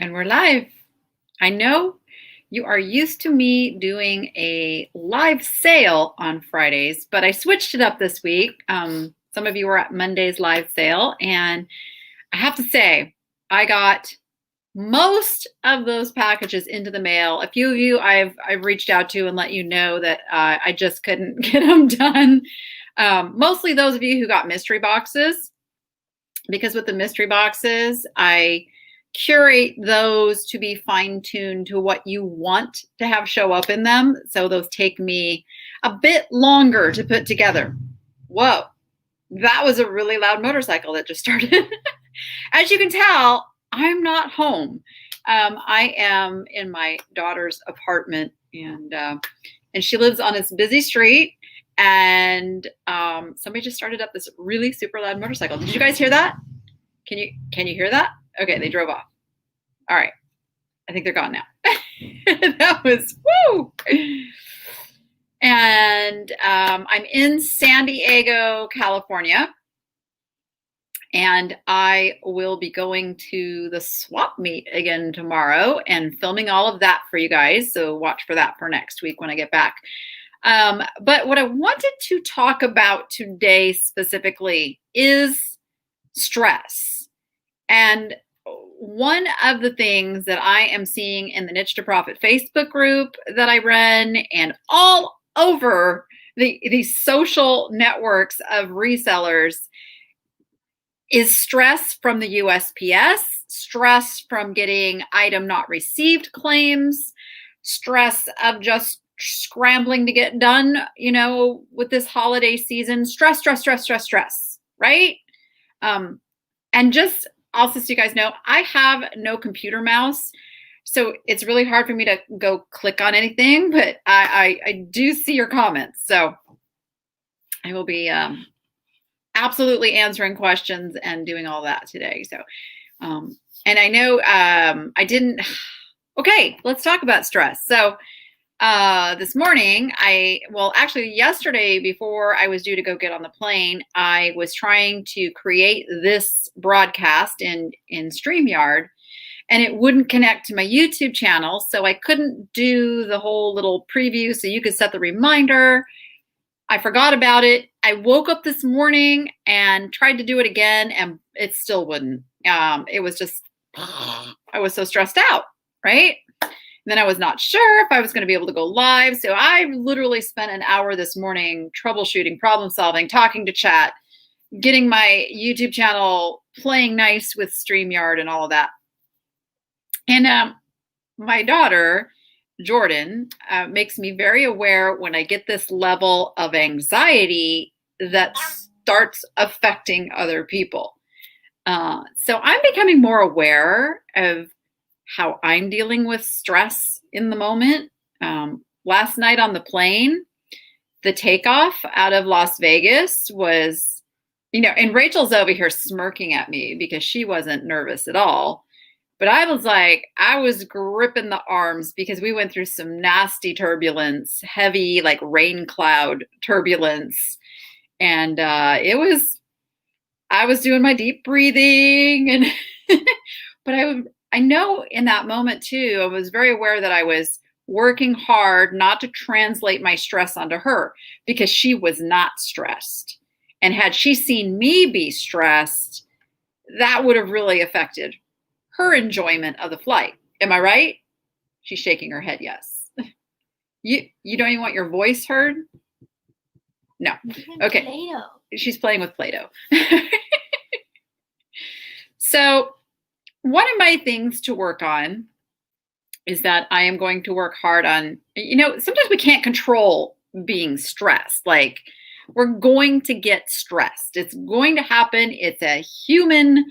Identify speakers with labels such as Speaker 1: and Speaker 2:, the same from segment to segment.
Speaker 1: And we're live. I know you are used to me doing a live sale on Fridays, but I switched it up this week. Some of you were at Monday's live sale, and I have to say, I got most of those packages into the mail. A few of you I've reached out to and let you know that I just couldn't get them done. Mostly those of you who got mystery boxes, because with the mystery boxes, I curate those to be fine-tuned to what you want to have show up in them. So those take me a bit longer to put together. Whoa, that was a really loud motorcycle that just started. As you can tell, I'm not home. I am in my daughter's apartment, and she lives on this busy street. And somebody just started up this really super loud motorcycle. Did you guys hear that? Can you hear that? Okay, they drove off. All right, I think they're gone now. That was woo. And I'm in San Diego, California. And I will be going to the swap meet again tomorrow and filming all of that for you guys. So watch for that for next week when I get back. But what I wanted to talk about today specifically is stress. And one of the things that I am seeing in the Niche to Profit Facebook group that I run and all over the social networks of resellers is stress from the USPS, stress from getting item not received claims, stress of just scrambling to get done, with this holiday season, stress, right? And just also so you guys know, I have no computer mouse, so it's really hard for me to go click on anything, but I do see your comments. So I will be absolutely answering questions and doing all that today. So, and I know I didn't, okay, let's talk about stress. So this morning, actually yesterday before I was due to go get on the plane, I was trying to create this broadcast in StreamYard, and it wouldn't connect to my YouTube channel. So I couldn't do the whole little preview so you could set the reminder. I forgot about it. I woke up this morning and tried to do it again, and it still wouldn't. It was just, I was so stressed out, right? And then I was not sure if I was going to be able to go live. So I literally spent an hour this morning troubleshooting, problem solving, talking to chat, getting my YouTube channel playing nice with StreamYard and all of that. And my daughter, Jordan, makes me very aware when I get this level of anxiety that starts affecting other people. So I'm becoming more aware of how I'm dealing with stress in the moment. Last night on the plane, the takeoff out of Las Vegas was, and Rachel's over here smirking at me because she wasn't nervous at all. But I was gripping the arms because we went through some nasty turbulence, heavy like rain cloud turbulence. And I was doing my deep breathing, and but I know in that moment too, I was very aware that I was working hard not to translate my stress onto her, because she was not stressed. And had she seen me be stressed, that would have really affected her enjoyment of the flight. Am I right? She's shaking her head yes. You don't even want your voice heard? No. Okay. Play-Doh. She's playing with Play-Doh. So one of my things to work on is that I am going to work hard on, sometimes we can't control being stressed. Like, we're going to get stressed. It's going to happen. It's a human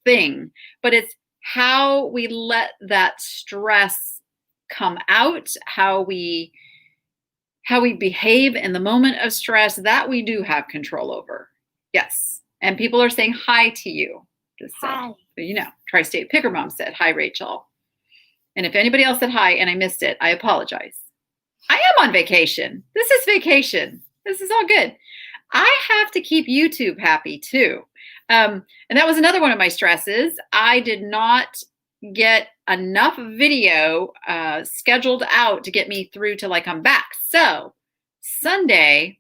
Speaker 1: thing, but it's how we let that stress come out, how we behave in the moment of stress, that we do have control over. Yes. And people are saying hi to you. Just hi. Tri-State Picker Mom said, hi, Rachel. And if anybody else said hi and I missed it, I apologize. I am on vacation. This is vacation. This is all good. I have to keep YouTube happy too. And that was another one of my stresses. I did not get enough video scheduled out to get me through till I come back. So Sunday,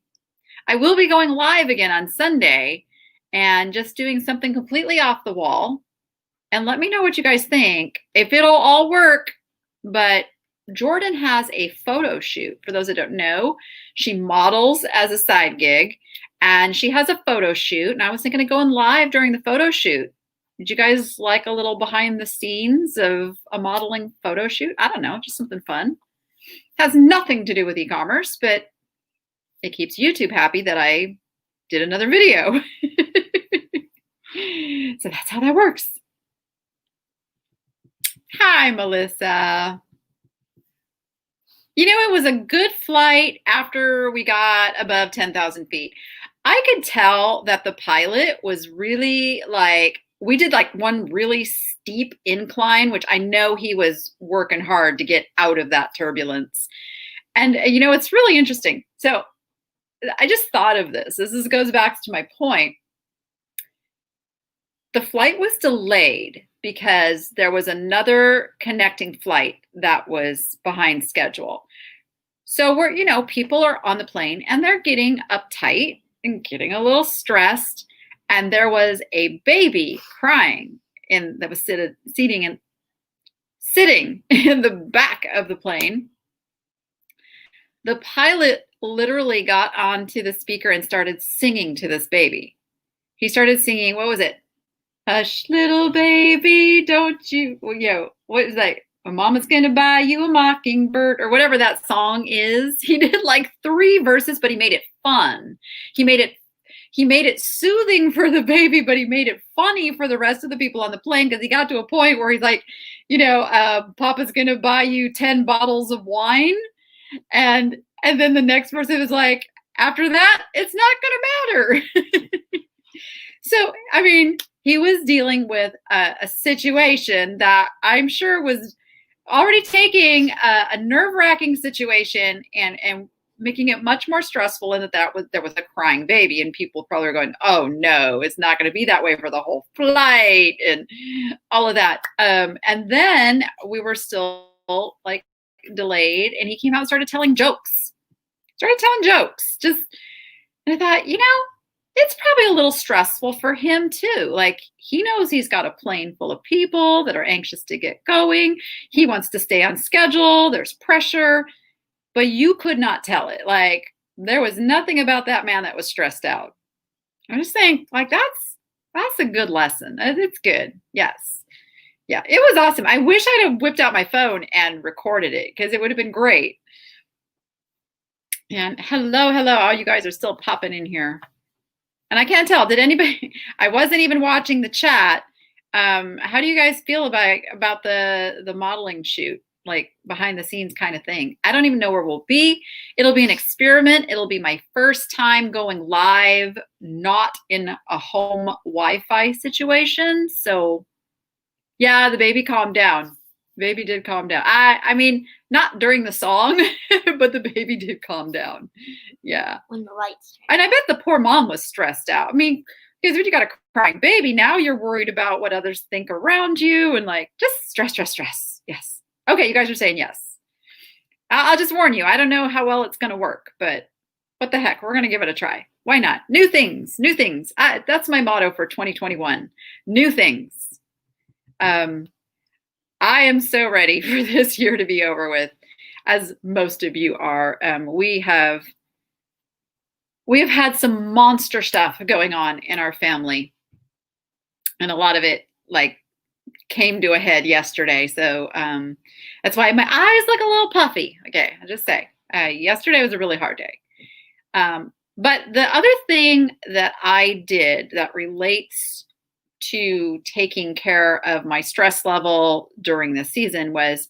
Speaker 1: I will be going live again on Sunday and just doing something completely off the wall. And let me know what you guys think, if it'll all work. But Jordan has a photo shoot. For those that don't know, she models as a side gig, and she has a photo shoot. And I was thinking of going live during the photo shoot. Did you guys like a little behind the scenes of a modeling photo shoot? I don't know, just something fun. Has nothing to do with e-commerce, but it keeps YouTube happy that I did another video. So that's how that works. Hi, Melissa. You know, it was a good flight after we got above 10,000 feet. I could tell that the pilot was really like, we did like one really steep incline, which I know he was working hard to get out of that turbulence. And, you know, it's really interesting. So I just thought of this. This goes back to my point. The flight was delayed because there was another connecting flight that was behind schedule. So we're, you know, people are on the plane and they're getting uptight and getting a little stressed. And there was a baby crying that was sitting in the back of the plane. The pilot literally got onto the speaker and started singing to this baby. He started singing, what was it? Hush, little baby, don't you, what is that? Mama's gonna buy you a mockingbird, or whatever that song is. He did like 3 verses, but he made it fun. He made it soothing for the baby, but he made it funny for the rest of the people on the plane, because he got to a point where he's like, Papa's gonna buy you 10 bottles of wine. And then the next verse, it was like, after that, it's not gonna matter. So, I mean, he was dealing with a situation that I'm sure was already taking a nerve-wracking situation and making it much more stressful, and there was a crying baby, and people probably are going, oh no, it's not going to be that way for the whole flight and all of that. And then we were still like delayed, and he came out and started telling jokes. And I thought, it's probably a little stressful for him too. Like, he knows he's got a plane full of people that are anxious to get going. He wants to stay on schedule. There's pressure, but you could not tell it. Like, there was nothing about that man that was stressed out. I'm just saying, like, that's a good lesson. It's good. Yes. Yeah, it was awesome. I wish I'd have whipped out my phone and recorded it, because it would have been great. And hello. Oh, you guys are still popping in here. And I can't tell, did anybody, I wasn't even watching the chat. How do you guys feel about the modeling shoot, like behind the scenes kind of thing? I don't even know where we'll be. It'll be an experiment. It'll be my first time going live, not in a home Wi-Fi situation. So yeah, the baby calmed down. The baby did calm down. I mean, not during the song, but the baby did calm down. Yeah.
Speaker 2: When the lights
Speaker 1: turned. And I bet the poor mom was stressed out. I mean, because when you got a crying baby, now you're worried about what others think around you, and like, just stress. Yes. Okay, you guys are saying yes. I'll just warn you, I don't know how well it's going to work, but what the heck, we're going to give it a try. Why not? New things. That's my motto for 2021. New things. I am so ready for this year to be over with, as most of you are. We have had some monster stuff going on in our family, and a lot of it like came to a head yesterday. So that's why my eyes look a little puffy. Okay, I'll just say yesterday was a really hard day. But the other thing that I did that relates to taking care of my stress level during this season was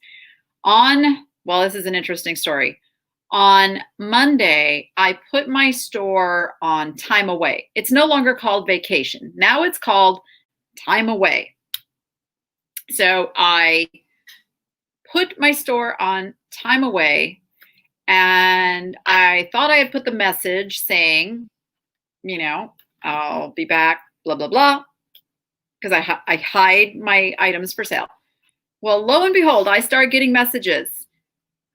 Speaker 1: this is an interesting story. On Monday, I put my store on time away. It's no longer called vacation. Now it's called time away. So I put my store on time away, and I thought I had put the message saying, I'll be back, blah, blah, blah, because I hide my items for sale. Well, lo and behold, I start getting messages.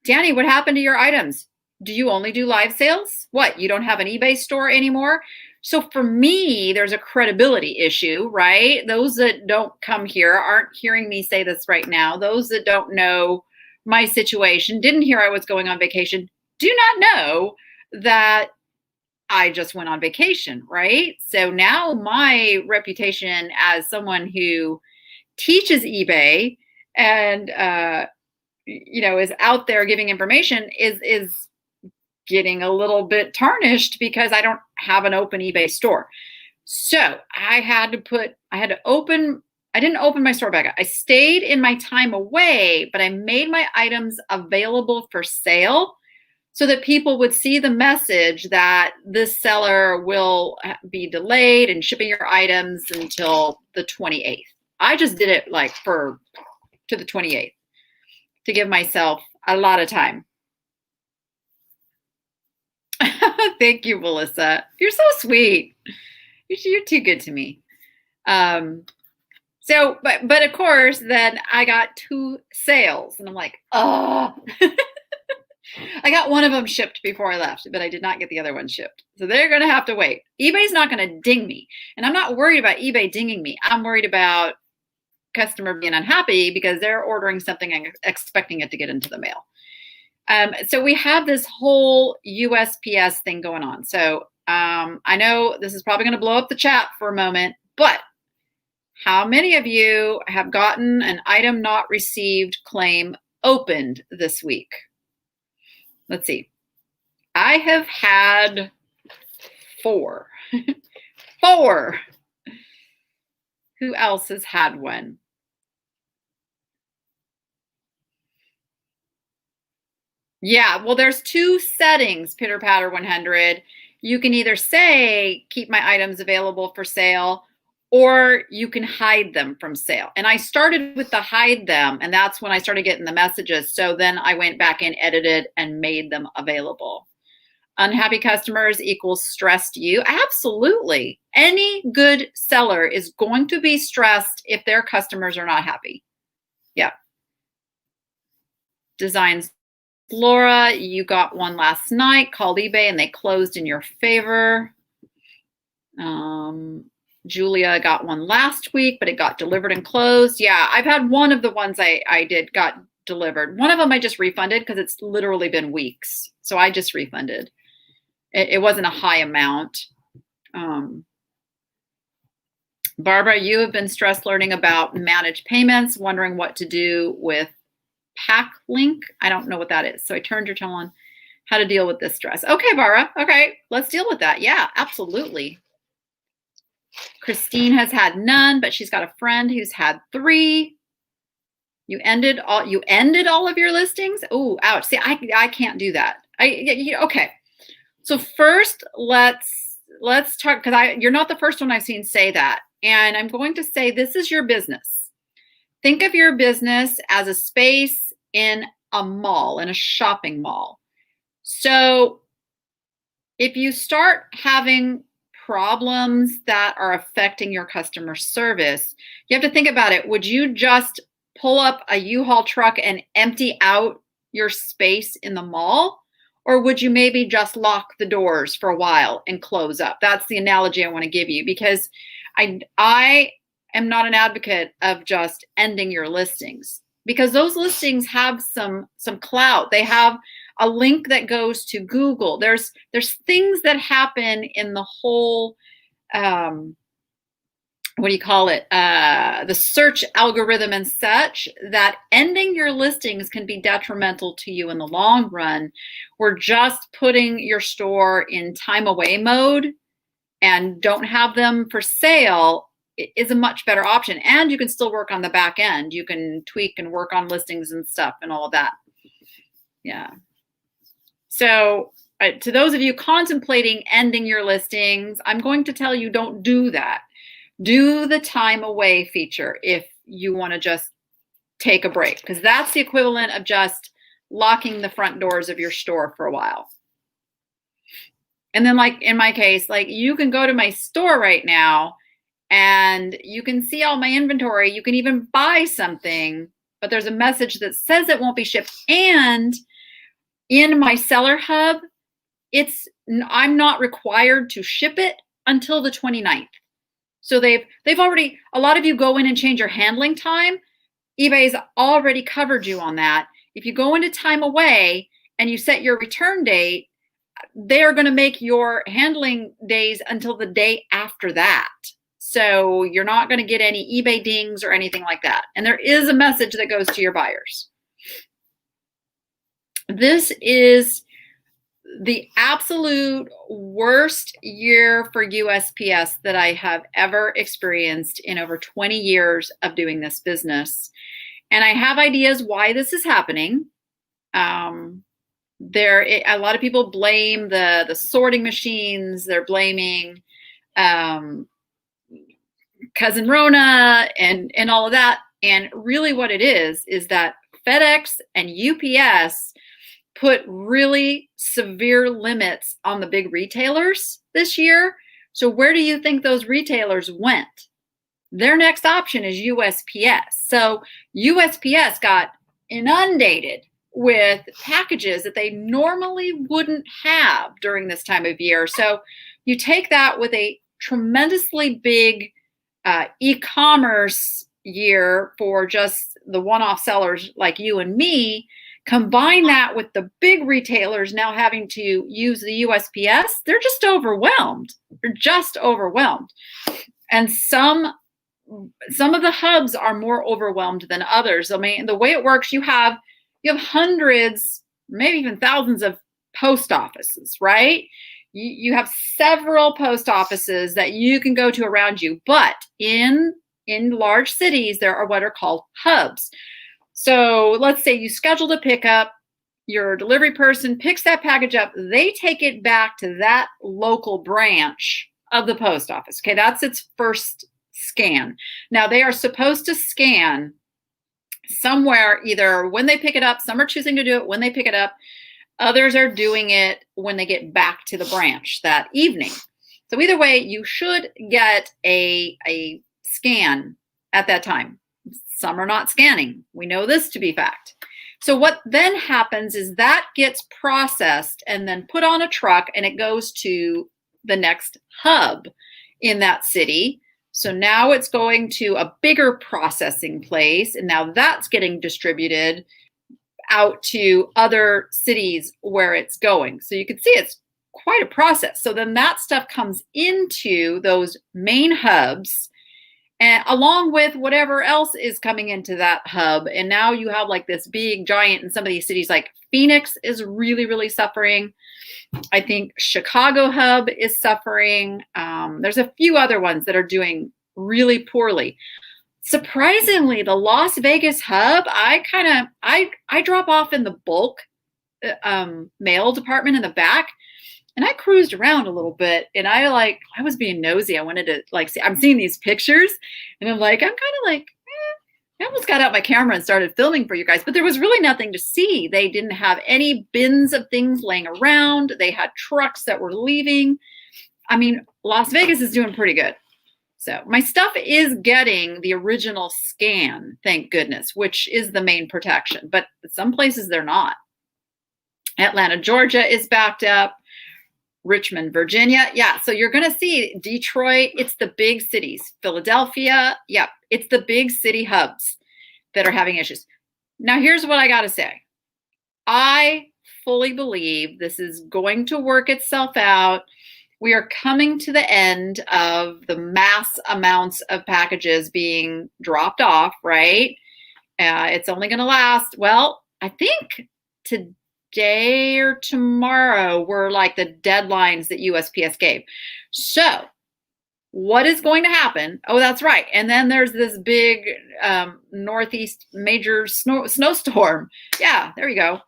Speaker 1: Danny, what happened to your items? Do you only do live sales? What, you don't have an eBay store anymore? So for me, there's a credibility issue, right? Those that don't come here aren't hearing me say this right now. Those that don't know my situation, didn't hear I was going on vacation, do not know that I just went on vacation, right? So now my reputation as someone who teaches eBay and is out there giving information is getting a little bit tarnished because I don't have an open eBay store. So I didn't open my store back up. I stayed in my time away, but I made my items available for sale so that people would see the message that this seller will be delayed in shipping your items until the 28th. I just did it to the 28th to give myself a lot of time. Thank you, Melissa. You're so sweet. You're too good to me. But of course, then I got 2 sales, and I'm like, oh. I got one of them shipped before I left, but I did not get the other one shipped. So they're going to have to wait. eBay's not going to ding me. And I'm not worried about eBay dinging me. I'm worried about customer being unhappy because they're ordering something and expecting it to get into the mail. So we have this whole USPS thing going on. So I know this is probably going to blow up the chat for a moment, but how many of you have gotten an item not received claim opened this week? Let's see. I have had 4. 4. Who else has had one? Yeah, well, there's 2 settings, Pitter Patter 100. You can either say, keep my items available for sale, or you can hide them from sale. And I started with the hide them, and that's when I started getting the messages. So then I went back and edited and made them available. Unhappy customers equals stressed you. Absolutely. Any good seller is going to be stressed if their customers are not happy. Yeah. Designs. Laura, you got one last night, called eBay, and they closed in your favor. Julia got one last week, but it got delivered and closed. Yeah, I've had one of the ones I did got delivered. One of them I just refunded because it's literally been weeks. So I just refunded. It wasn't a high amount. Barbara, you have been stressed learning about managed payments, wondering what to do with PackLink. I don't know what that is. So I turned your tone on how to deal with this stress. Okay, Barbara. Okay, let's deal with that. Yeah, absolutely. Christine has had none, but she's got a friend who's had 3. You ended all of your listings? Oh, ouch. See, I can't do that. Okay. So first, let's talk, because you're not the first one I've seen say that. And I'm going to say this is your business. Think of your business as a space in a mall, in a shopping mall. So if you start having problems that are affecting your customer service, you have to think about it. Would you just pull up a U-Haul truck and empty out your space in the mall? Or would you maybe just lock the doors for a while and close up? That's the analogy I want to give you, because I am not an advocate of just ending your listings, because those listings have some clout. They have a link that goes to Google. There's things that happen in the whole, the search algorithm and such, that ending your listings can be detrimental to you in the long run. We're just putting your store in time away mode and don't have them for sale is a much better option. And you can still work on the back end. You can tweak and work on listings and stuff and all of that. Yeah. So to those of you contemplating ending your listings, I'm going to tell you, don't do that. Do the time away feature if you want to just take a break, because that's the equivalent of just locking the front doors of your store for a while. And then, like in my case, like you can go to my store right now and you can see all my inventory. You can even buy something, but there's a message that says it won't be shipped. And in my seller hub, I'm not required to ship it until the 29th. So they've already, a lot of you go in and change your handling time. eBay's already covered you on that. If you go into time away and you set your return date, they're going to make your handling days until the day after that. So you're not going to get any eBay dings or anything like that. And there is a message that goes to your buyers. This is the absolute worst year for USPS that I have ever experienced in over 20 years of doing this business. And I have ideas why this is happening. A lot of people blame the sorting machines. They're blaming Cousin Rona and all of that. And really what it is that FedEx and UPS put really severe limits on the big retailers this year. So where do you think those retailers went? Their next option is USPS. So USPS got inundated with packages that they normally wouldn't have during this time of year. So you take that with a tremendously big e-commerce year for just the one-off sellers like you and me, combine that with the big retailers now having to use the USPS, they're just overwhelmed. They're just overwhelmed. And some of the hubs are more overwhelmed than others. I mean, the way it works, you have hundreds, maybe even thousands of post offices, right? You have several post offices that you can go to around you, but in large cities, there are what are called hubs. So let's say you scheduled a pickup, your delivery person picks that package up, they take it back to that local branch of the post office. Okay, that's its first scan. Now they are supposed to scan somewhere, either when they pick it up, some are choosing to do it when they pick it up, others are doing it when they get back to the branch that evening. So either way, you should get a scan at that time. Some are not scanning. We know this to be fact. So what then happens is that gets processed and then put on a truck and it goes to the next hub in that city. So now it's going to a bigger processing place, and now that's getting distributed out to other cities where it's going. So you can see it's quite a process. So then that stuff comes into those main hubs, and along with whatever else is coming into that hub. And now you have like this big giant in some of these cities, like Phoenix is really, really suffering. I think Chicago hub is suffering. There's a few other ones that are doing really poorly. Surprisingly, the Las Vegas hub, I drop off in the bulk mail department in the back. And I cruised around a little bit, and I was being nosy. I wanted to see, I'm seeing these pictures, and I'm kind of I almost got out my camera and started filming for you guys, but there was really nothing to see. They didn't have any bins of things laying around. They had trucks that were leaving. I mean, Las Vegas is doing pretty good. So my stuff is getting the original scan, thank goodness, which is the main protection, but some places they're not. Atlanta, Georgia is backed up. Richmond, Virginia. Yeah, so you're going to see Detroit. It's the big cities. Philadelphia. Yep, it's the big city hubs that are having issues. Now, here's what I got to say. I fully believe this is going to work itself out. We are coming to the end of the mass amounts of packages being dropped off, right? It's only going to last, well, I think today or tomorrow were like the deadlines that USPS gave. So what is going to happen? Oh, that's right. And then there's this big Northeast major snowstorm. Yeah, there you go.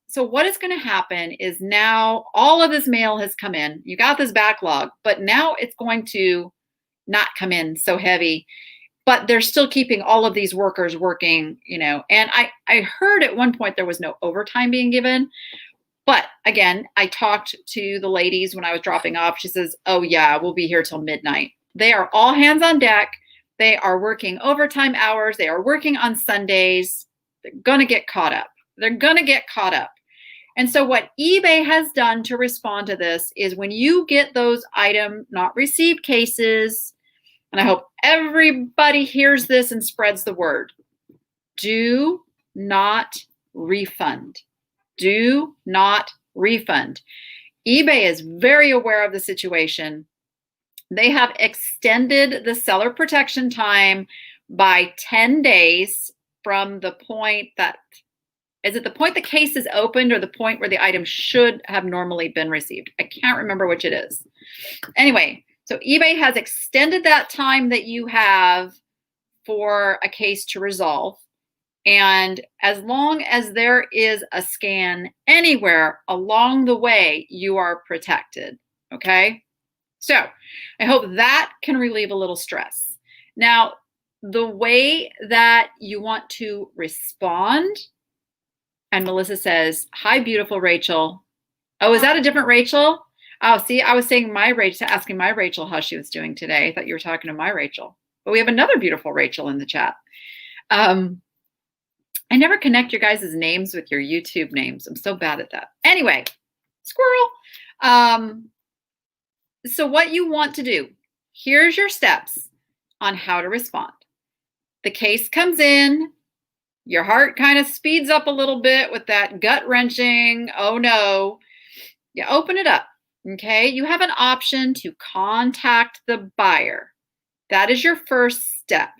Speaker 1: So what is going to happen is now all of this mail has come in. You got this backlog, but now it's going to not come in so heavy. But they're still keeping all of these workers working, and I heard at one point there was no overtime being given. But again, I talked to the ladies when I was dropping off. She says, oh yeah, we'll be here till midnight. They are all hands on deck. They are working overtime hours. They are working on Sundays. They're going to get caught up. They're going to get caught up. And so what eBay has done to respond to this is when you get those item not received cases, and I hope everybody hears this and spreads the word, do not refund. Do not refund. eBay is very aware of the situation. They have extended the seller protection time by 10 days from the point that, is it the point the case is opened or the point where the item should have normally been received? I can't remember which it is. Anyway, so eBay has extended that time that you have for a case to resolve. And as long as there is a scan anywhere along the way, you are protected, okay? So I hope that can relieve a little stress. Now, the way that you want to respond, and Melissa says, hi, beautiful Rachel. Oh, is that a different Rachel? Oh, see, I was saying my Rachel, asking my Rachel how she was doing today. I thought you were talking to my Rachel. But we have another beautiful Rachel in the chat. I never connect your guys' names with your YouTube names. I'm so bad at that. Anyway, squirrel. So what you want to do, here's your steps on how to respond. The case comes in, your heart kind of speeds up a little bit with that gut-wrenching, oh no. You open it up, okay? You have an option to contact the buyer. That is your first step.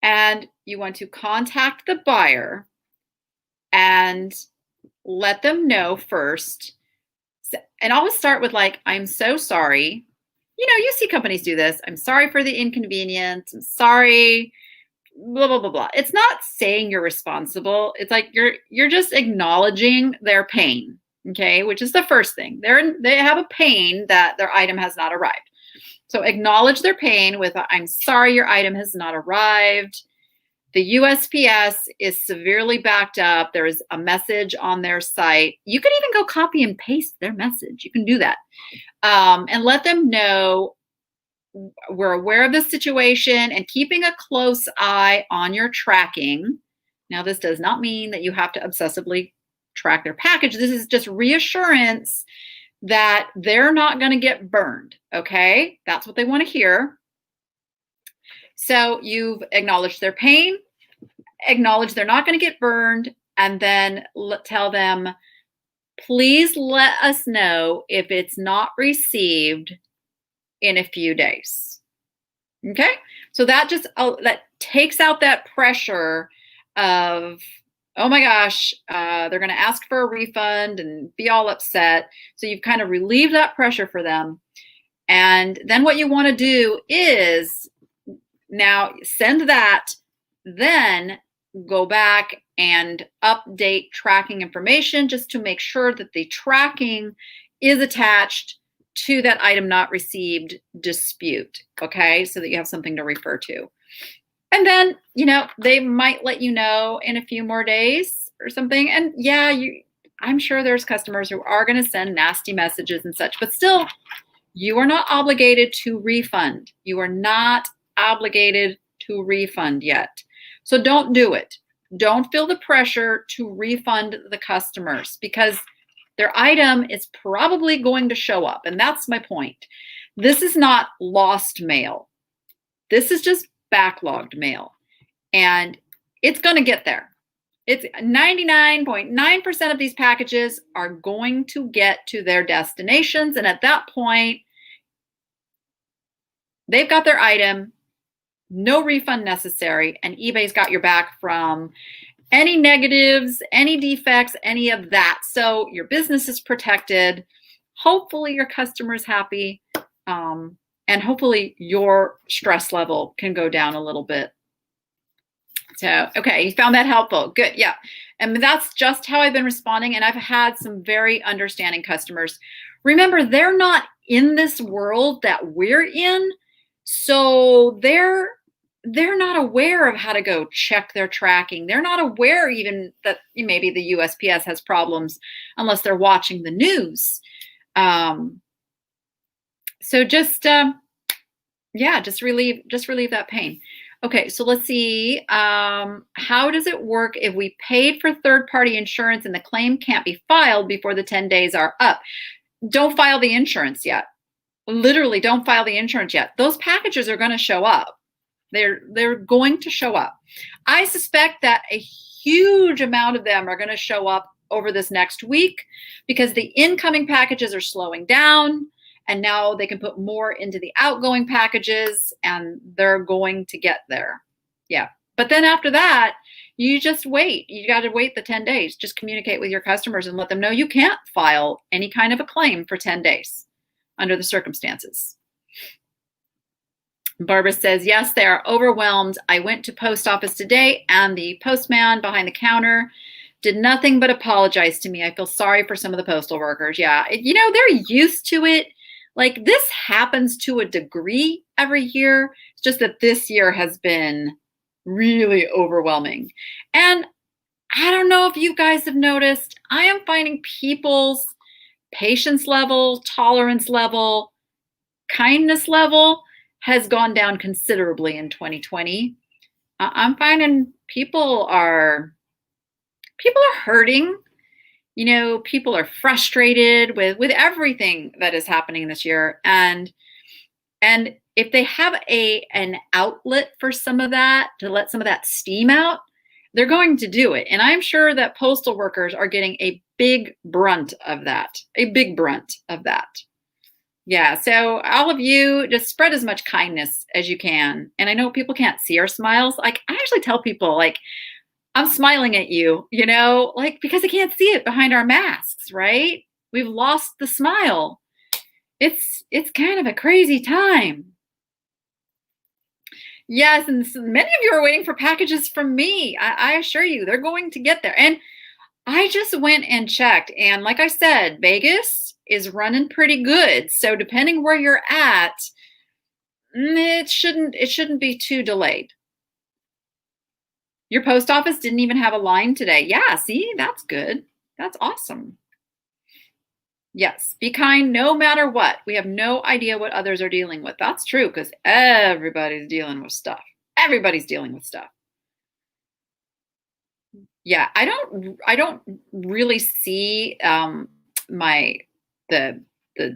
Speaker 1: And you want to contact the buyer and let them know first. And always start with like, I'm so sorry. You know, you see companies do this. I'm sorry for the inconvenience. I'm sorry, blah, blah, blah, blah. It's not saying you're responsible. It's like you're just acknowledging their pain, okay? Which is the first thing. They have a pain that their item has not arrived. So acknowledge their pain with, I'm sorry your item has not arrived. The USPS is severely backed up. There is a message on their site. You can even go copy and paste their message. You can do that. And let them know we're aware of the situation and keeping a close eye on your tracking. Now, this does not mean that you have to obsessively track their package. This is just reassurance that they're not going to get burned, okay? That's what they want to hear. So you've acknowledged their pain, acknowledge they're not going to get burned, and then tell them, please let us know if it's not received in a few days. Okay? So that just that takes out that pressure of, oh my gosh, they're going to ask for a refund and be all upset. So you've kind of relieved that pressure for them. And then what you want to do is now send that, then go back and update tracking information just to make sure that the tracking is attached to that item not received dispute, okay? So that you have something to refer to. And then, you know, they might let you know in a few more days or something. And yeah, I'm sure there's customers who are going to send nasty messages and such, but still, you are not obligated to refund. You are not obligated to refund yet. So don't do it. Don't feel the pressure to refund the customers because their item is probably going to show up. And that's my point. This is not lost mail. This is just backlogged mail. And it's going to get there. It's 99.9% of these packages are going to get to their destinations. And at that point, they've got their item, no refund necessary, and eBay's got your back from any negatives, any defects, any of that. So your business is protected. Hopefully your customer's happy. And hopefully your stress level can go down a little bit. So, okay, you found that helpful. Good, yeah. And that's just how I've been responding. And I've had some very understanding customers. Remember, they're not in this world that we're in. So they're not aware of how to go check their tracking. They're not aware even that maybe the USPS has problems unless they're watching the news. So just, Yeah, just relieve that pain. Okay, so let's see. How does it work if we paid for third-party insurance and the claim can't be filed before the 10 days are up? Don't file the insurance yet. Literally, don't file the insurance yet. Those packages are going to show up. They're going to show up. I suspect that a huge amount of them are going to show up over this next week because the incoming packages are slowing down, and now they can put more into the outgoing packages, and they're going to get there. Yeah. But then after that, you just wait. You got to wait the 10 days. Just communicate with your customers and let them know you can't file any kind of a claim for 10 days under the circumstances. Barbara says, yes, they are overwhelmed. I went to post office today and the postman behind the counter did nothing but apologize to me. I feel sorry for some of the postal workers. Yeah, they're used to it. Like, this happens to a degree every year. It's just that this year has been really overwhelming. And I don't know if you guys have noticed, I am finding people's patience level, tolerance level, kindness level has gone down considerably in 2020. I'm finding people are hurting. People are frustrated with everything that is happening this year. And if they have an outlet for some of that, to let some of that steam out, they're going to do it. And I'm sure that postal workers are getting a big brunt of that. Yeah, so all of you, just spread as much kindness as you can. And I know people can't see our smiles. Like, I actually tell people, like, I'm smiling at you, because I can't see it behind our masks, right? We've lost the smile. It's kind of a crazy time. Yes, and many of you are waiting for packages from me. I assure you, they're going to get there. And I just went and checked, and like I said, Vegas is running pretty good. So depending where you're at, it shouldn't be too delayed. Your post office didn't even have a line today. Yeah, see, that's good. That's awesome. Yes, be kind no matter what. We have no idea what others are dealing with. That's true, because everybody's dealing with stuff. Everybody's dealing with stuff. Yeah, I don't really see the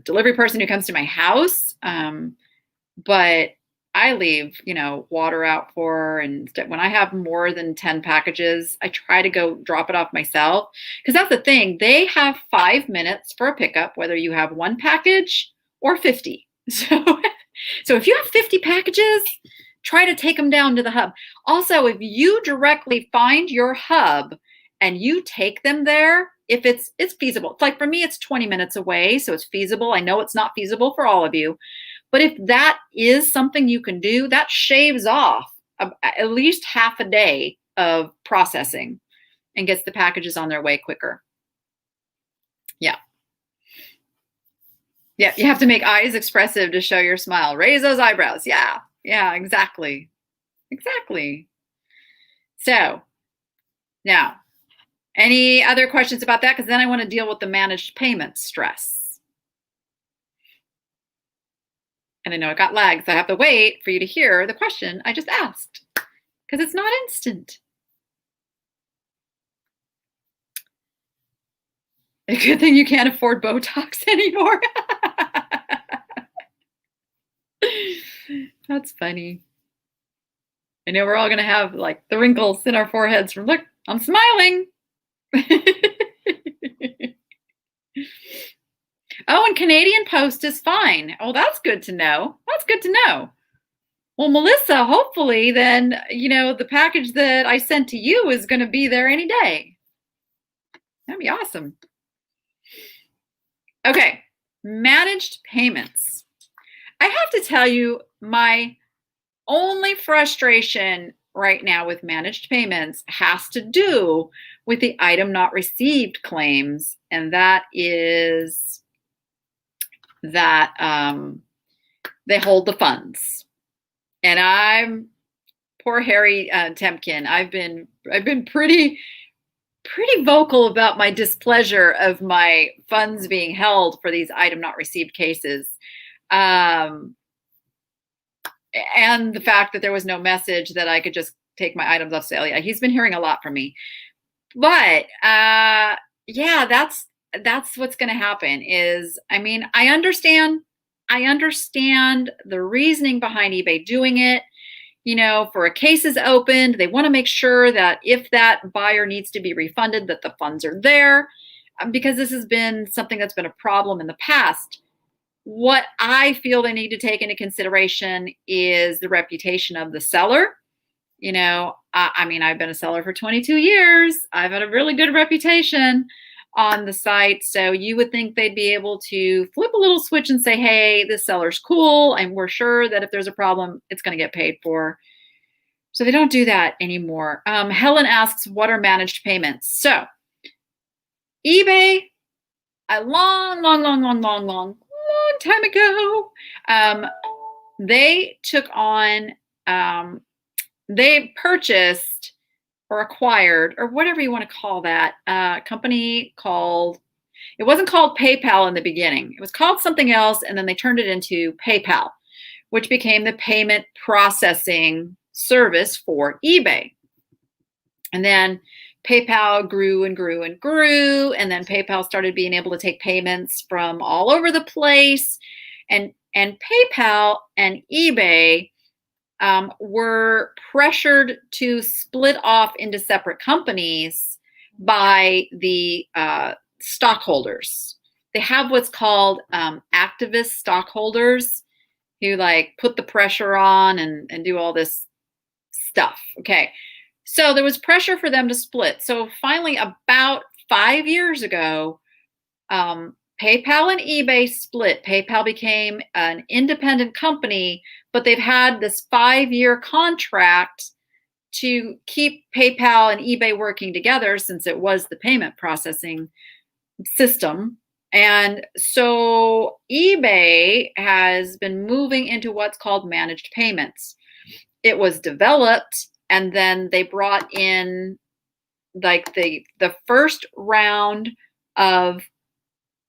Speaker 1: delivery person who comes to my house, but I leave water out for her, and when I have more than 10 packages, I try to go drop it off myself, because that's the thing. They have 5 minutes for a pickup, whether you have one package or 50. So if you have 50 packages, try to take them down to the hub. Also, if you directly find your hub and you take them there, if it's feasible. It's like, for me, it's 20 minutes away, so it's feasible. I know it's not feasible for all of you, but if that is something you can do, that shaves off at least half a day of processing and gets the packages on their way quicker. Yeah. Yeah, you have to make eyes expressive to show your smile. Raise those eyebrows. Yeah, exactly. So now, any other questions about that? Because then I want to deal with the managed payment stress. And I know it got lagged, so I have to wait for you to hear the question I just asked, because it's not instant. A good thing you can't afford Botox anymore. That's funny. I know we're all going to have like the wrinkles in our foreheads from, look, I'm smiling. Oh, and Canadian Post is fine. Oh, that's good to know. Well, Melissa, hopefully then, the package that I sent to you is going to be there any day. That'd be awesome. Okay, managed payments. I have to tell you, my only frustration right now with managed payments has to do with the item not received claims, and that is that they hold the funds. And I'm poor Harry Temkin. I've been pretty vocal about my displeasure of my funds being held for these item not received cases. and the fact that there was no message that I could just take my items off sale. Yeah, he's been hearing a lot from me. But yeah, that's what's going to happen is, I mean, I understand the reasoning behind eBay doing it. You know, for a case is opened, they want to make sure that if that buyer needs to be refunded, that the funds are there, because this has been something that's been a problem in the past. What I feel they need to take into consideration is the reputation of the seller. You know, I mean, I've been a seller for 22 years. I've had a really good reputation on the site. So you would think they'd be able to flip a little switch and say, hey, this seller's cool, and we're sure that if there's a problem, it's going to get paid for. So they don't do that anymore. Helen asks, what are managed payments? So eBay, a long time ago, they took on, they purchased or acquired, or whatever you want to call that, company called, it wasn't called PayPal in the beginning. It was called something else, and then they turned it into PayPal, which became the payment processing service for eBay. And then PayPal grew and grew and grew, and then PayPal started being able to take payments from all over the place. And PayPal and eBay were pressured to split off into separate companies by the stockholders. They have what's called activist stockholders who like put the pressure on and do all this stuff. Okay. So there was pressure for them to split. So finally, about 5 years ago, PayPal and eBay split. PayPal became an independent company, but they've had this 5-year contract to keep PayPal and eBay working together since it was the payment processing system. And so eBay has been moving into what's called managed payments. It was developed, and then they brought in like the first round of,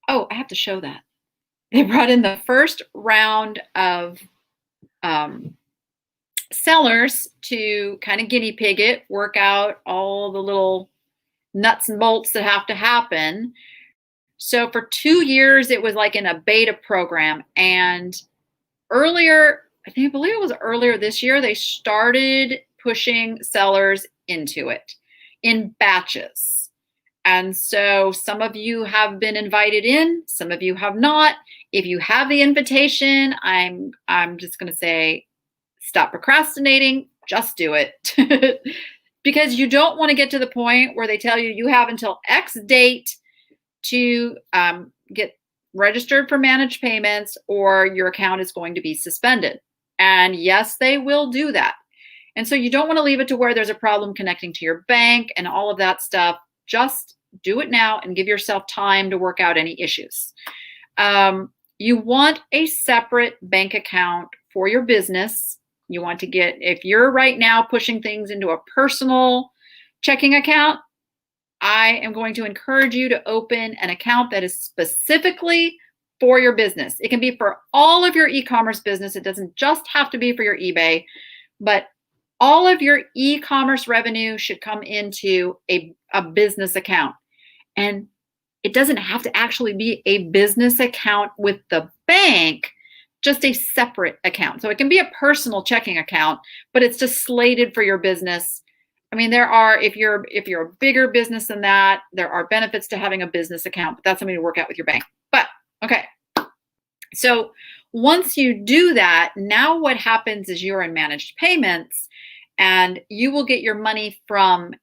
Speaker 1: oh, I have to show that. They brought in the first round of sellers to kind of guinea pig it, work out all the little nuts and bolts that have to happen. So for 2 years, it was like in a beta program. And earlier, I believe it was earlier this year, they started pushing sellers into it in batches. And so some of you have been invited in, some of you have not. If you have the invitation, I'm just going to say, stop procrastinating, just do it. Because you don't want to get to the point where they tell you you have until X date to get registered for managed payments, or your account is going to be suspended. And yes, they will do that. And so you don't want to leave it to where there's a problem connecting to your bank and all of that stuff. Just do it now and give yourself time to work out any issues. You want a separate bank account for your business. You want to get, if you're right now pushing things into a personal checking account, I am going to encourage you to open an account that is specifically for your business. It can be for all of your e-commerce business. It doesn't just have to be for your eBay, but all of your e-commerce revenue should come into a business account. And it doesn't have to actually be a business account with the bank, just a separate account. So it can be a personal checking account, but it's just slated for your business. I mean, there are, if you're a bigger business than that, there are benefits to having a business account, but that's something to work out with your bank. But okay. So once you do that, now what happens is you're in managed payments, and you will get your money from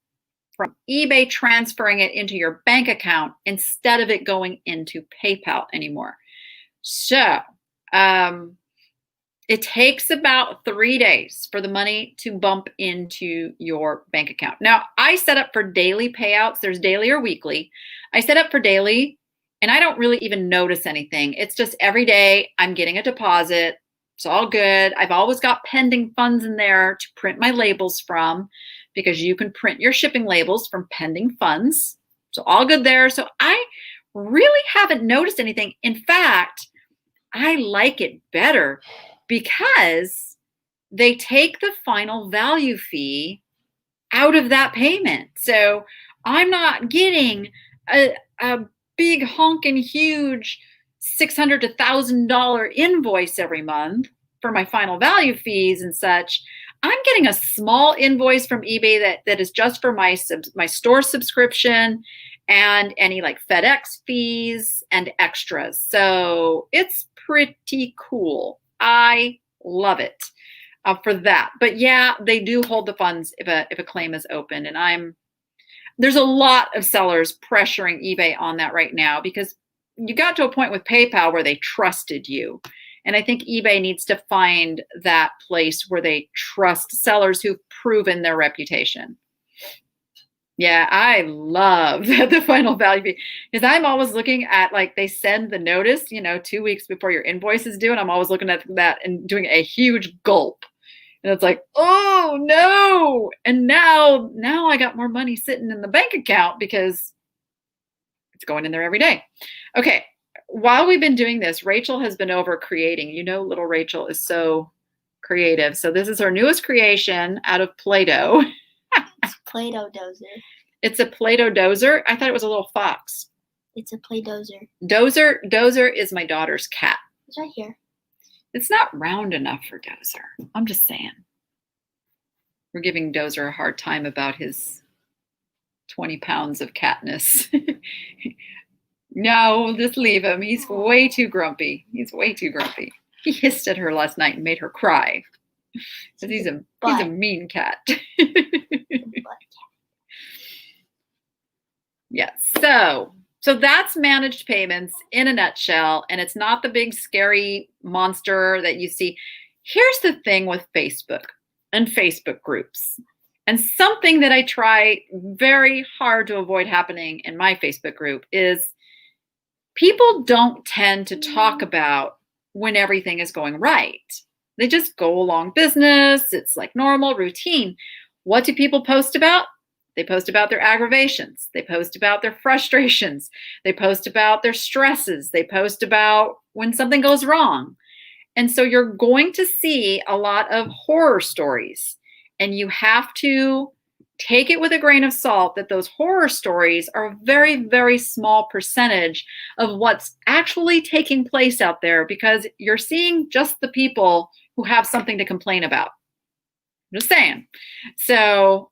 Speaker 1: eBay transferring it into your bank account instead of it going into PayPal anymore. So it takes about 3 days for the money to bump into your bank account. Now, I set up for daily payouts. There's daily or weekly. I set up for daily, and I don't really even notice anything. It's just every day I'm getting a deposit. It's all good. I've always got pending funds in there to print my labels from, because you can print your shipping labels from pending funds. So all good there. So I really haven't noticed anything. In fact, I like it better because they take the final value fee out of that payment. So I'm not getting a big honking huge $600 to $1,000 invoice every month for my final value fees and such. I'm getting a small invoice from eBay that is just for my store subscription and any like FedEx fees and extras. So it's pretty cool. I love it for that. But yeah, they do hold the funds if a claim is open. And there's a lot of sellers pressuring eBay on that right now because you got to a point with PayPal where they trusted you. And I think eBay needs to find that place where they trust sellers who've proven their reputation. Yeah, I love the final value fee because I'm always looking at, like, they send the notice, 2 weeks before your invoice is due. And I'm always looking at that and doing a huge gulp. And it's like, oh no. And now I got more money sitting in the bank account because it's going in there every day. Okay. While we've been doing this, Rachel has been over creating. Little Rachel is so creative. So this is her newest creation out of Play-Doh.
Speaker 2: It's Play-Doh dozer.
Speaker 1: It's a Play-Doh dozer. I thought it was a little fox.
Speaker 2: It's a Play-Dozer.
Speaker 1: Dozer is my daughter's cat.
Speaker 2: It's right here.
Speaker 1: It's not round enough for Dozer. I'm just saying. We're giving Dozer a hard time about his 20 pounds of catness. No, we'll just leave him. He's way too grumpy. He hissed at her last night and made her cry. Because he's a mean cat. Yes. So that's managed payments in a nutshell, and it's not the big scary monster that you see. Here's the thing with Facebook and Facebook groups, and something that I try very hard to avoid happening in my Facebook group is people don't tend to talk about when everything is going right. They just go along business. It's like normal routine. What do people post about? They post about their aggravations. They post about their frustrations. They post about their stresses. They post about when something goes wrong. And so you're going to see a lot of horror stories. And you have to take it with a grain of salt that those horror stories are a very, very small percentage of what's actually taking place out there, because you're seeing just the people who have something to complain about. I'm just saying. So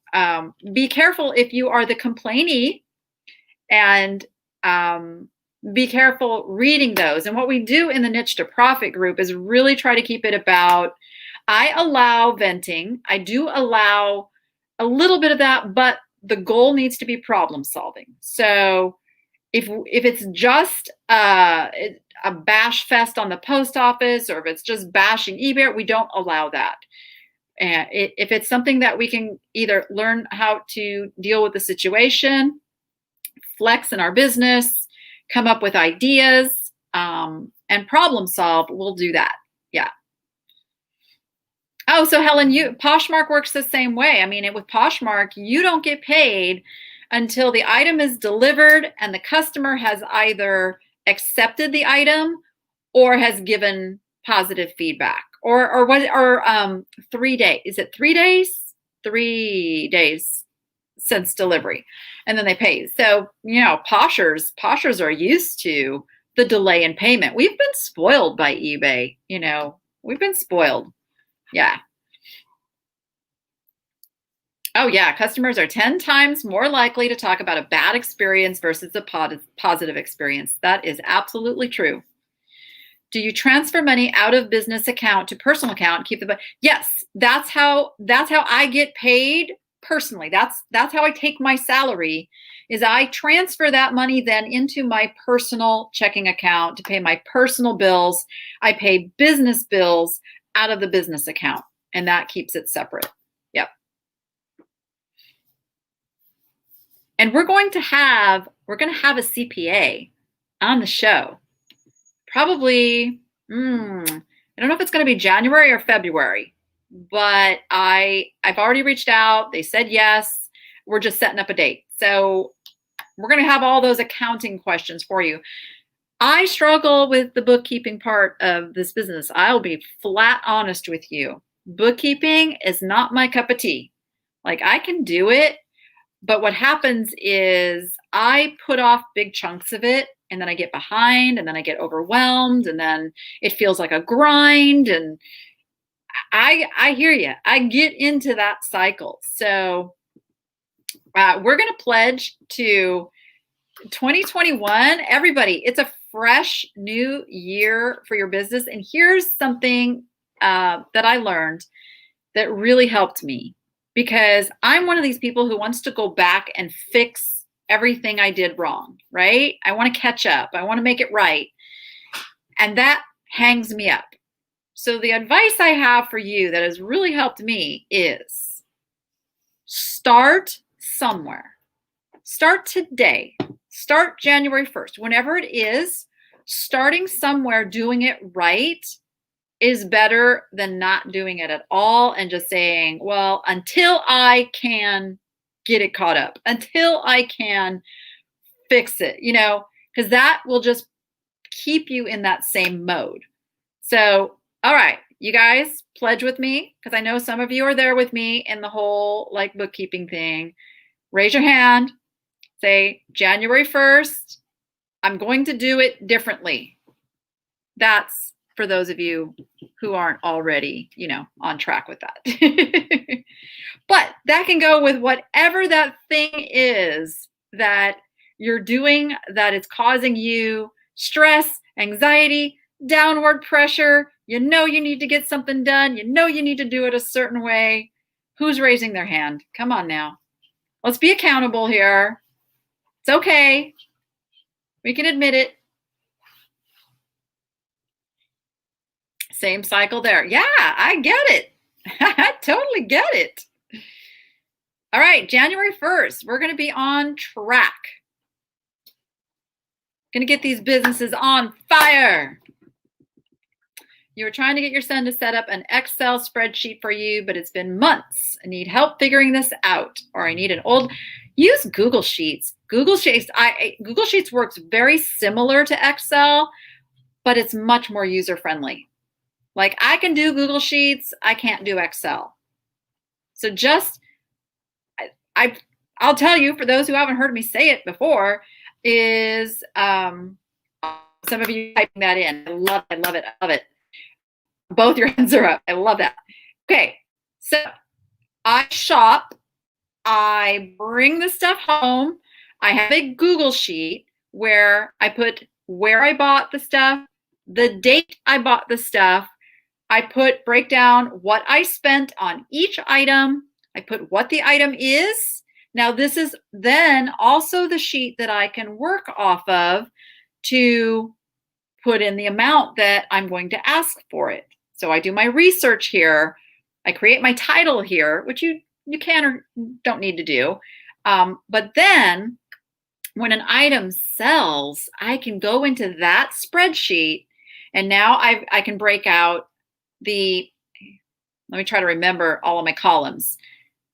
Speaker 1: be careful if you are the complainee, and be careful reading those. And what we do in the Niche to Profit group is really try to keep it about, I allow venting. I do allow a little bit of that, but the goal needs to be problem solving. So if it's just a bash fest on the post office, or if it's just bashing eBay, we don't allow that. And if it's something that we can either learn how to deal with the situation, flex in our business, come up with ideas, and problem solve, we'll do that. Yeah. Oh, so Helen, Poshmark works the same way. I mean, with Poshmark, you don't get paid until the item is delivered and the customer has either accepted the item or has given positive feedback. Or 3 days. Is it 3 days? 3 days since delivery. And then they pay. So, poshers are used to the delay in payment. We've been spoiled by eBay. We've been spoiled. Yeah. Oh yeah. Customers are 10 times more likely to talk about a bad experience versus a positive experience. That is absolutely true. Do you transfer money out of business account to personal account? Keep the yes. That's how I get paid personally. That's how I take my salary. Is I transfer that money then into my personal checking account to pay my personal bills. I pay business bills out of the business account, and that keeps it separate. Yep. And we're going to have a CPA on the show. Probably, I don't know if it's going to be January or February, but I've already reached out. They said yes. We're just setting up a date. So we're going to have all those accounting questions for you. I struggle with the bookkeeping part of this business. I'll be flat honest with you. bookkeeping is not my cup of tea. Like I can do it, but what happens is I put off big chunks of it and then I get behind and then I get overwhelmed and then it feels like a grind. And I hear you. I get into that cycle. So we're going to pledge to 2021. Everybody, it's a fresh new year for your business. And here's something that I learned that really helped me, because I'm one of these people who wants to go back and fix everything I did wrong, right? I want to catch up. I want to make it right. And that hangs me up. So the advice I have for you that has really helped me is start somewhere. Start today. Start January 1st. Whenever it is, starting somewhere, doing it right is better than not doing it at all and just saying, well, until I can get it caught up, until I can fix it, because that will just keep you in that same mode. So, all right, you guys pledge with me, because I know some of you are there with me in the whole like bookkeeping thing. Raise your hand, say January 1st, I'm going to do it differently. That's for those of you who aren't already, on track with that. But that can go with whatever that thing is that you're doing that is causing you stress, anxiety, downward pressure. You need to get something done. You need to do it a certain way. Who's raising their hand? Come on now. Let's be accountable here. It's okay. We can admit it. Same cycle there. Yeah, I get it. I totally get it. All right, January 1st, we're going to be on track. Going to get these businesses on fire. You were trying to get your son to set up an Excel spreadsheet for you, but it's been months. I need help figuring this out, or I need use Google Sheets. Google Sheets works very similar to Excel, but it's much more user-friendly. Like I can do Google Sheets, I can't do Excel. So I'll tell you, for those who haven't heard me say it before, is some of you typing that in. I love it. Both your hands are up. I love that. Okay, so I shop. I bring the stuff home. I have a Google Sheet where I put where I bought the stuff, the date I bought the stuff. I break down what I spent on each item. I put what the item is. Now, this is then also the sheet that I can work off of to put in the amount that I'm going to ask for it. So I do my research here. I create my title here, which you can or don't need to do. But then when an item sells, I can go into that spreadsheet, and now I can break out let me try to remember all of my columns.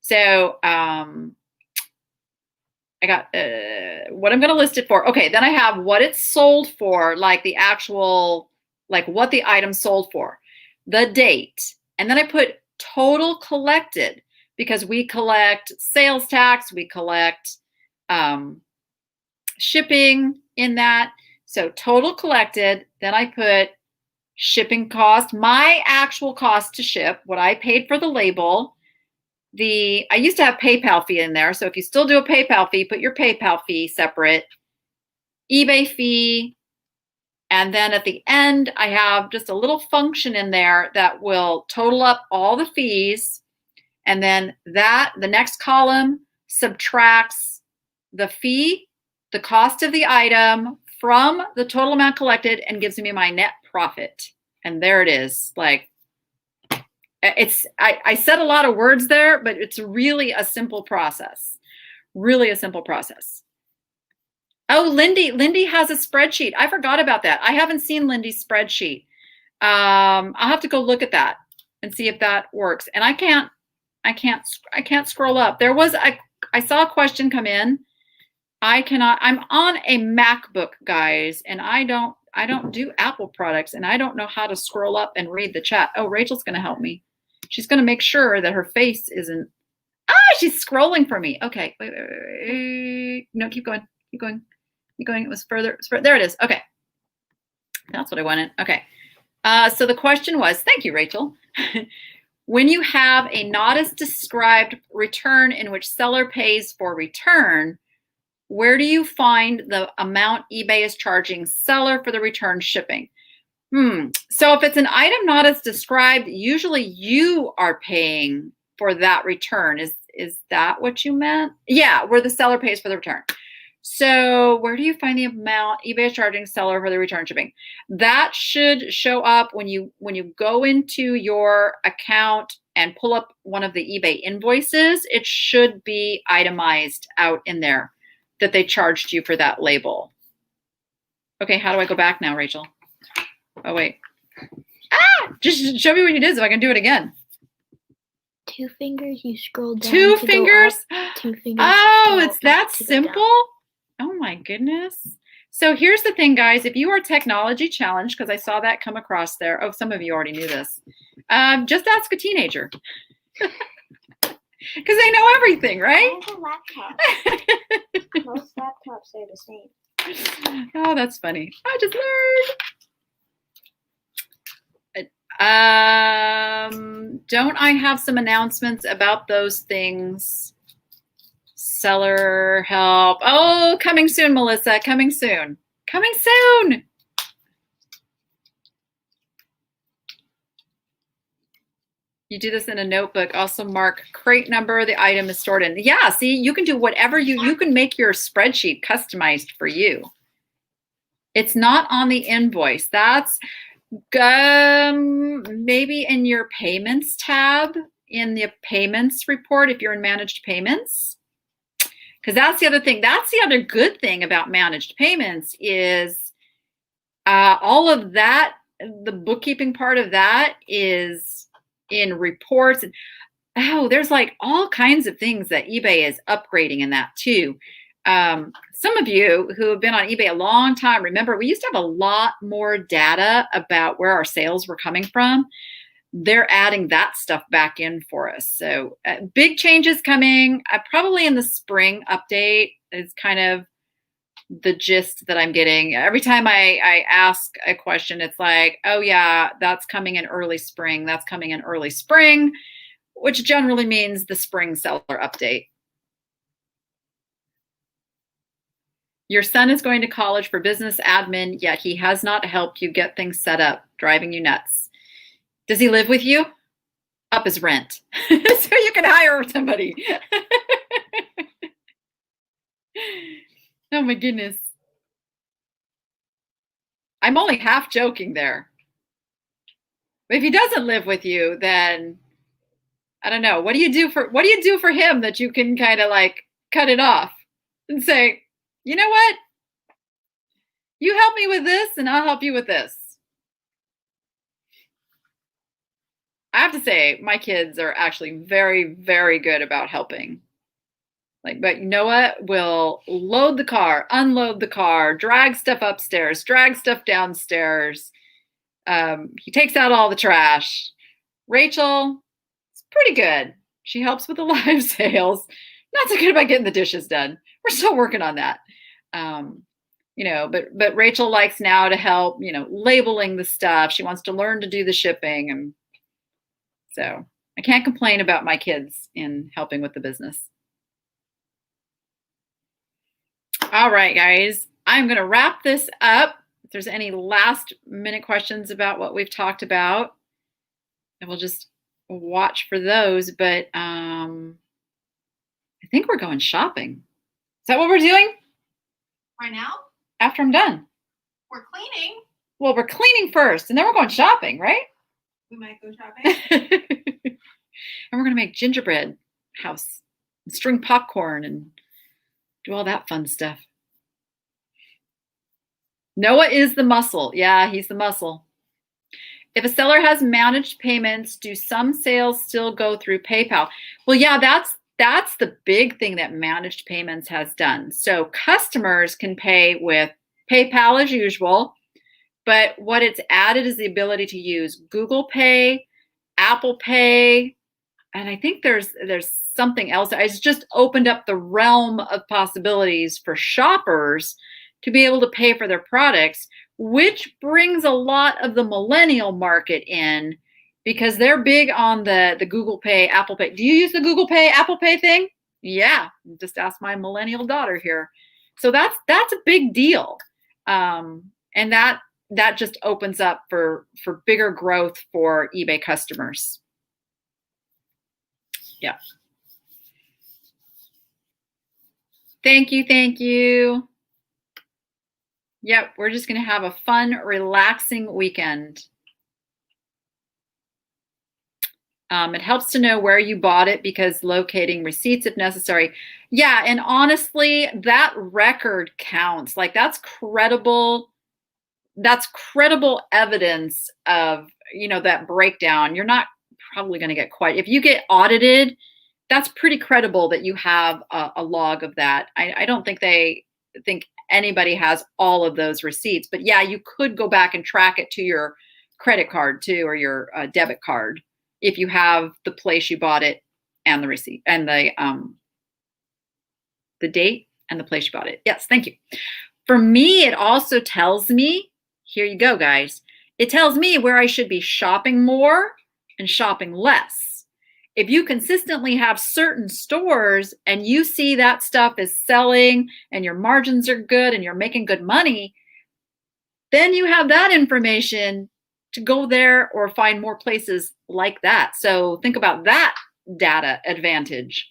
Speaker 1: So I got what I'm going to list it for. Okay, then I have what it's sold for, like the actual, like what the item sold for, the date, and then I put total collected, because we collect sales tax, we collect shipping in that. So total collected, then I put shipping cost, my actual cost to ship, what I paid for the label. I used to have PayPal fee in there. So if you still do a PayPal fee, put your PayPal fee separate, eBay fee. And then at the end, I have just a little function in there that will total up all the fees. And then the next column subtracts the fee, the cost of the item from the total amount collected, and gives me my net profit. And there it is. Like, I said a lot of words there, but it's really a simple process. Really a simple process. Oh, Lindy has a spreadsheet. I forgot about that. I haven't seen Lindy's spreadsheet. I'll have to go look at that and see if that works. And I can't scroll up. I saw a question come in. I'm on a MacBook, guys, and I don't do Apple products, and I don't know how to scroll up and read the chat. Oh, Rachel's going to help me. She's going to make sure that her face isn't. She's scrolling for me. Okay. Wait. No, keep going. Keep going. Keep going. It was further. There it is. Okay. That's what I wanted. Okay. So the question was, thank you, Rachel. When you have a not as described return in which seller pays for return, where do you find the amount eBay is charging seller for the return shipping? So if it's an item not as described, usually you are paying for that return. Is that what you meant? Yeah, where the seller pays for the return. So where do you find the amount eBay is charging seller for the return shipping? That should show up when you go into your account and pull up one of the eBay invoices. It should be itemized out in there that they charged you for that label. Okay, how do I go back now, Rachel? Oh, wait. Just show me what you did so I can do it again.
Speaker 2: 2 fingers, you scroll down.
Speaker 1: 2 fingers?
Speaker 2: 2 fingers.
Speaker 1: Oh, it's that simple? Oh my goodness. So here's the thing, guys. If you are technology challenged, because I saw that come across there. Oh, some of you already knew this. Just ask a teenager. Because they know everything, right?
Speaker 2: I have a laptop. Most laptops are the same.
Speaker 1: Oh, that's funny. I just learned. Don't I have some announcements about those things? Seller help. Oh, coming soon, Melissa. Coming soon. Coming soon. You do this in a notebook. Also mark crate number the item is stored in. Yeah, see, you can do whatever you can make your spreadsheet customized for you. It's not on the invoice. That's maybe in your payments tab in the payments report if you're in managed payments. Because that's the other thing. That's the other good thing about managed payments is all of that, the bookkeeping part of that is in reports. Oh, there's like all kinds of things that eBay is upgrading in that too. Some of you who have been on eBay a long time, remember we used to have a lot more data about where our sales were coming from. They're adding that stuff back in for us. So big changes coming. Probably in the spring update is kind of the gist that I'm getting. Every time I ask a question, it's like, oh yeah, that's coming in early spring. That's coming in early spring, which generally means the spring seller update. Your son is going to college for business admin, yet he has not helped you get things set up, driving you nuts. Does he live with you? Up his rent. So you can hire somebody. Oh my goodness. I'm only half joking there. But if he doesn't live with you, then I don't know. What do you do for him that you can kind of like cut it off and say, you know what? You help me with this and I'll help you with this. I have to say, my kids are actually very, very good about helping. Like, but you know what? We'll load the car, unload the car, drag stuff upstairs, drag stuff downstairs. He takes out all the trash. Rachel, it's pretty good. She helps with the live sales. Not so good about getting the dishes done. We're still working on that. But Rachel likes now to help, labeling the stuff. She wants to learn to do the shipping. And so I can't complain about my kids in helping with the business. All right, guys, I'm going to wrap this up. If there's any last minute questions about what we've talked about, and we'll just watch for those. But I think we're going shopping. Is that what we're doing?
Speaker 3: Right now?
Speaker 1: After I'm done.
Speaker 3: We're cleaning.
Speaker 1: Well, we're cleaning first, and then we're going shopping, right?
Speaker 3: We might go shopping.
Speaker 1: And we're going to make gingerbread house, and string popcorn, and do all that fun stuff. Noah is the muscle. Yeah, he's the muscle. If a seller has managed payments, do some sales still go through PayPal? Well, yeah, that's the big thing that managed payments has done. So customers can pay with PayPal as usual, but what it's added is the ability to use Google Pay Apple Pay, and I think there's something else. It's just opened up the realm of possibilities for shoppers to be able to pay for their products, which brings a lot of the millennial market in because they're big on the Google Pay, Apple Pay. Do you use the Google Pay, Apple Pay thing? Yeah, just ask my millennial daughter here. So that's a big deal, and that just opens up for bigger growth for eBay customers. Yeah. Thank you, thank you. Yep, we're just going to have a fun, relaxing weekend. It helps to know where you bought it because locating receipts if necessary. Yeah, and honestly, that record counts. Like that's credible evidence of, that breakdown. You're not probably going to get quite, if you get audited, that's pretty credible that you have a log of that. I don't think they think anybody has all of those receipts, but yeah, you could go back and track it to your credit card too, or your debit card, if you have the place you bought it and the receipt and the date and the place you bought it. Yes, thank you. For me, it also tells me, here you go, guys. It tells me where I should be shopping more and shopping less. If you consistently have certain stores and you see that stuff is selling and your margins are good and you're making good money, then you have that information to go there or find more places like that. So think about that data advantage.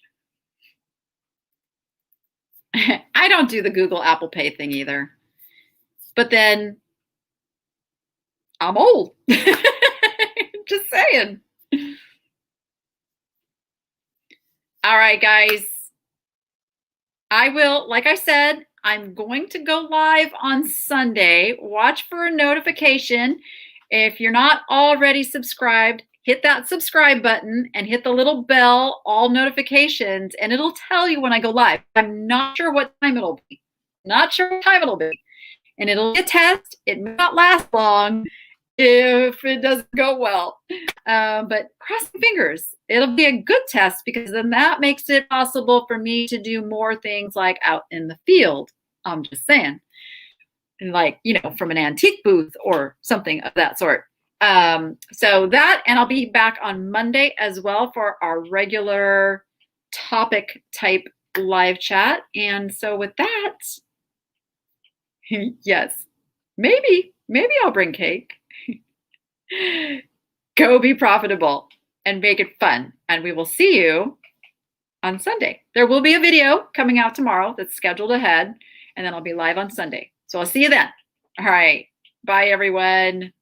Speaker 1: I don't do the Google Apple Pay thing either. But then I'm old. Just saying. All right, guys. I will, like I said, I'm going to go live on Sunday. Watch for a notification. If you're not already subscribed, hit that subscribe button and hit the little bell, all notifications, and it'll tell you when I go live. I'm not sure what time it'll be. And it'll be a test. It may not last long if it doesn't go well. But crossing fingers, it'll be a good test because then that makes it possible for me to do more things like out in the field. I'm just saying. Like, from an antique booth or something of that sort. So that, and I'll be back on Monday as well for our regular topic type live chat. And so with that, yes, maybe I'll bring cake. Go be profitable and make it fun. And we will see you on Sunday. There will be a video coming out tomorrow that's scheduled ahead, and then I'll be live on Sunday. So I'll see you then. All right. Bye, everyone.